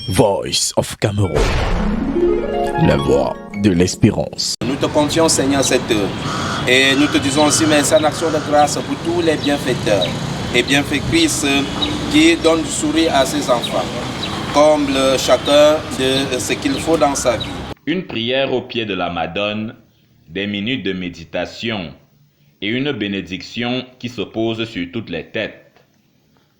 Voice of Cameroon, la voix de l'espérance. Nous te confions, Seigneur, cette heure. Et nous te disons aussi merci en action de grâce pour tous les bienfaiteurs et bienfaitrices qui donnent du sourire à ses enfants. Comble chacun de ce qu'il faut dans sa vie. Une prière au pied de la Madone, des minutes de méditation et une bénédiction qui se pose sur toutes les têtes.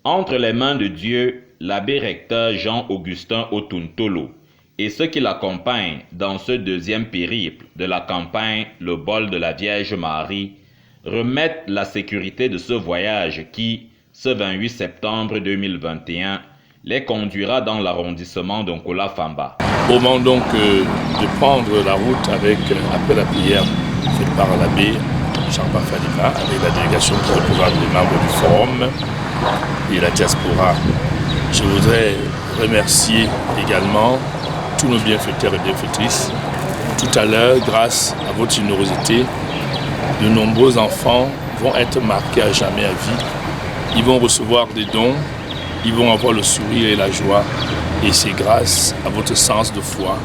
Entre les mains de Dieu, l'abbé recteur Jean-Augustin Otuntolo et ceux qui l'accompagnent dans ce deuxième périple de la campagne Le Bol de la Vierge Marie remettent la sécurité de ce voyage qui, ce 28 septembre 2021, les conduira dans l'arrondissement d'Onkola-Famba. Au moment donc de prendre la route après la prière faite par l'abbé Jean-Baptiste Fadima avec la délégation programme des membres du forum et la diaspora, je voudrais remercier également tous nos bienfaiteurs et bienfaitrices. Tout à l'heure, grâce à votre générosité, de nombreux enfants vont être marqués à jamais à vie. Ils vont recevoir des dons, ils vont avoir le sourire et la joie. Et c'est grâce à votre sens de foi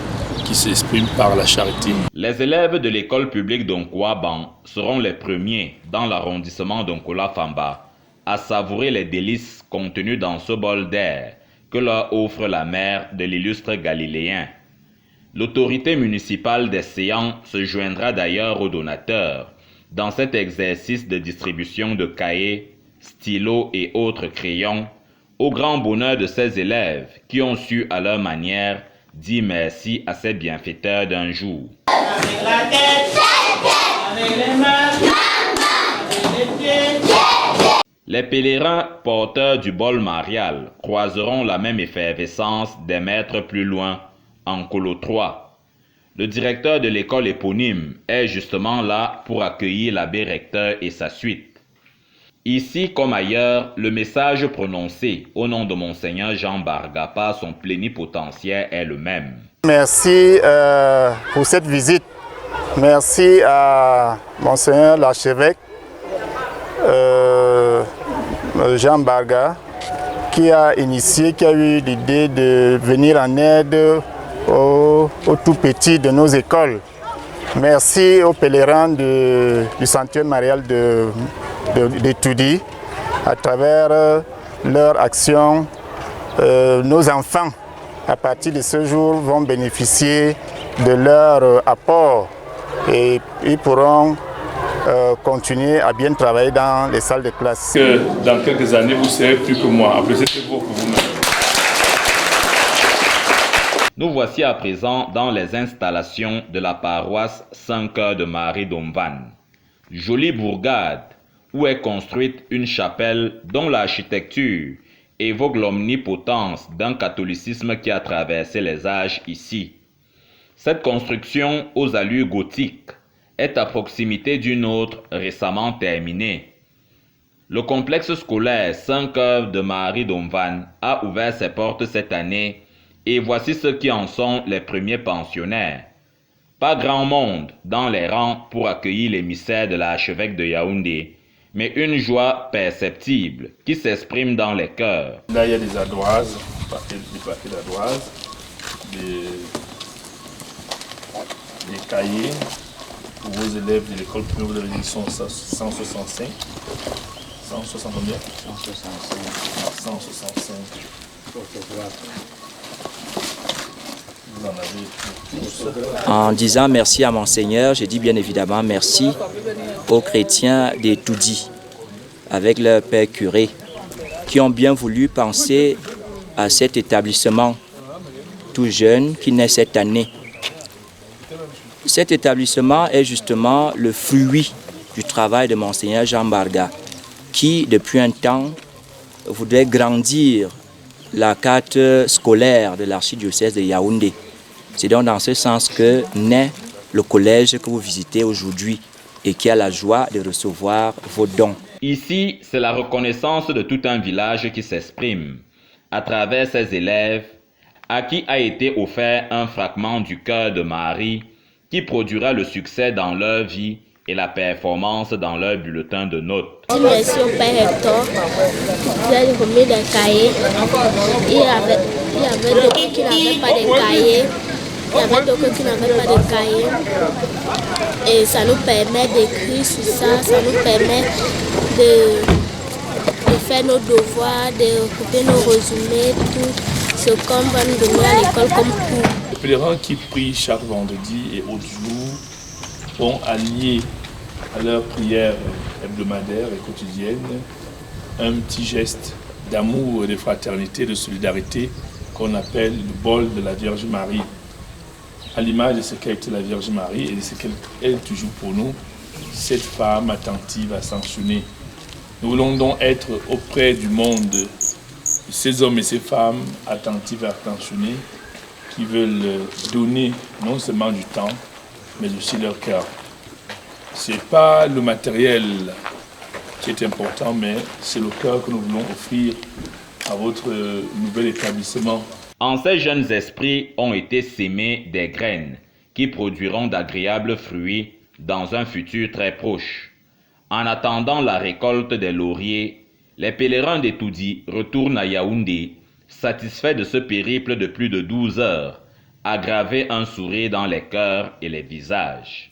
qui s'exprime par la charité. Les élèves de l'école publique d'Onkouaban seront les premiers dans l'arrondissement d'Onkola-Famba à savourer les délices contenues dans ce bol d'air que leur offre la mère de l'illustre Galiléen. L'autorité municipale des Séans se joindra d'ailleurs aux donateurs dans cet exercice de distribution de cahiers, stylos et autres crayons, au grand bonheur de ces élèves qui ont su à leur manière dire merci à ces bienfaiteurs d'un jour. Avec la tête, avec les mains, avec les pieds. Les pèlerins porteurs du bol marial croiseront la même effervescence des maîtres plus loin, en Colo 3. Le directeur de l'école éponyme est justement là pour accueillir l'abbé recteur et sa suite. Ici comme ailleurs, le message prononcé au nom de Monseigneur Jean Barga par son plénipotentiaire est le même. Merci pour cette visite. Merci à Monseigneur l'archevêque Jean Barga qui a initié, qui a eu l'idée de venir en aide aux tout petits de nos écoles. Merci aux pèlerins du sanctuaire marial de Toudi. À travers leur action, nos enfants, à partir de ce jour, vont bénéficier de leur apport et ils pourront continuer à bien travailler dans les salles de classe. Dans quelques années, vous serez plus que moi. Applaudissez-vous pour vous-même. Nous voici à présent dans les installations de la paroisse Saint-Cœur de Marie d'Omvan. Jolie bourgade où est construite une chapelle dont l'architecture évoque l'omnipotence d'un catholicisme qui a traversé les âges ici. Cette construction aux allures gothiques est à proximité d'une autre récemment terminée. Le complexe scolaire Saint-Cœur de Marie d'Omvan a ouvert ses portes cette année et voici ceux qui en sont les premiers pensionnaires. Pas grand monde dans les rangs pour accueillir l'émissaire de l'archevêque de Yaoundé, mais une joie perceptible qui s'exprime dans les cœurs. Là, il y a des ardoises, des paquets d'ardoises, des cahiers pour vos élèves de l'école primaire. Vous avez dit 165. 160 combien 165. Vous en avez. En disant merci à Monseigneur, je dis bien évidemment merci aux chrétiens des Toudi, avec leur père curé, qui ont bien voulu penser à cet établissement tout jeune qui naît cette année. Cet établissement est justement le fruit du travail de Monseigneur Jean Barga, qui depuis un temps voudrait grandir la carte scolaire de l'archidiocèse de Yaoundé. C'est donc dans ce sens que naît le collège que vous visitez aujourd'hui et qui a la joie de recevoir vos dons. Ici, c'est la reconnaissance de tout un village qui s'exprime à travers ses élèves à qui a été offert un fragment du cœur de Marie qui produira le succès dans leur vie et la performance dans leur bulletin de notes. Merci au Père Hector qui a remis des cahiers. Il y avait d'autres qui n'avaient pas de cahiers. Il y avait d'autres qui n'avaient pas de cahiers. Et ça nous permet d'écrire sur ça, ça nous permet de faire nos devoirs, de couper nos résumés, tout ce qu'on va nous donner à l'école comme cours. Les pèlerins qui prient chaque vendredi et autres jours vont allier à leur prière hebdomadaire et quotidienne un petit geste d'amour et de fraternité, de solidarité qu'on appelle le bol de la Vierge Marie. À l'image de ce qu'a été la Vierge Marie et de ce qu'elle est toujours pour nous, cette femme attentive à sanctionner. Nous voulons donc être auprès du monde, ces hommes et ces femmes attentifs à attentionner, qui veulent donner non seulement du temps, mais aussi leur cœur. Ce n'est pas le matériel qui est important, mais c'est le cœur que nous voulons offrir à votre nouvel établissement. En ces jeunes esprits ont été sémées des graines qui produiront d'agréables fruits dans un futur très proche. En attendant la récolte des lauriers, les pèlerins d'Etoudi retournent à Yaoundé, satisfaits de ce périple de plus de 12 heures, à graver un sourire dans les cœurs et les visages.